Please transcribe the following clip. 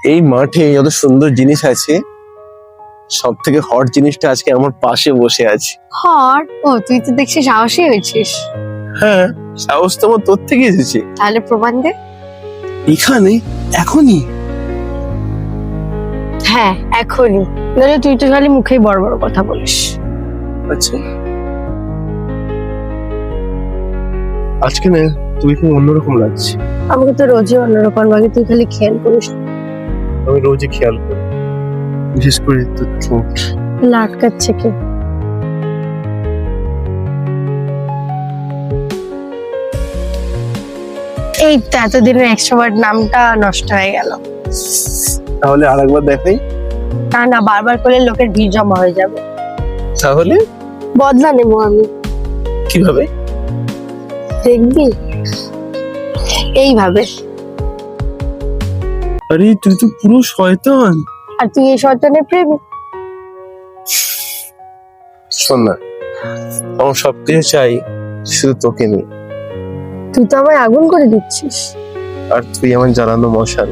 এই মাঠে যত সুন্দর জিনিস আছে, সব থেকে হট জিনিসটা আজকে আমার পাশে বসে আছে। হট? ও, তুই তো দেখছি সাহসী হয়েছিস। হ্যাঁ, সাহস তো আমার তোর থেকে এসেছে। তাহলে প্রমাণ দে। এখানে এখনই? হ্যাঁ, এখনই। নাহলে তুই তো খালি মুখেই বড় বড় কথা বলিস। আচ্ছা, আজকে না তুই খুব অন্যরকম লাগছে। আমাকে তো রোজই অন্যরকম লাগে, তুই খালি খেয়াল করিস। আমি রোজই খেয়াল করি, বিশেষ করে তোর ঠোঁট। লাটকাচ্ছে কি? এই তো এতদিনের এক্সট্রোভার্ট নামটা নষ্ট হয়ে গেল। তাহলে আরেকবার দেখাই। তা না, বারবার করলে লোকের ভিড় জমা হয়ে যাবে। তাহলে বদলা নেবো আমি। কিভাবে? দেখবি এইভাবে। আরে তুই তো পুরো শয়তান। আর তুই এই শয়তানের প্রেমিক। শোন না, আমার সবকিছু চাই, শুধু তোকে নিয়ে। তুই তো আমায় আগুন করে দিচ্ছিস। আর তুই আমার জ্বালানো মশাল।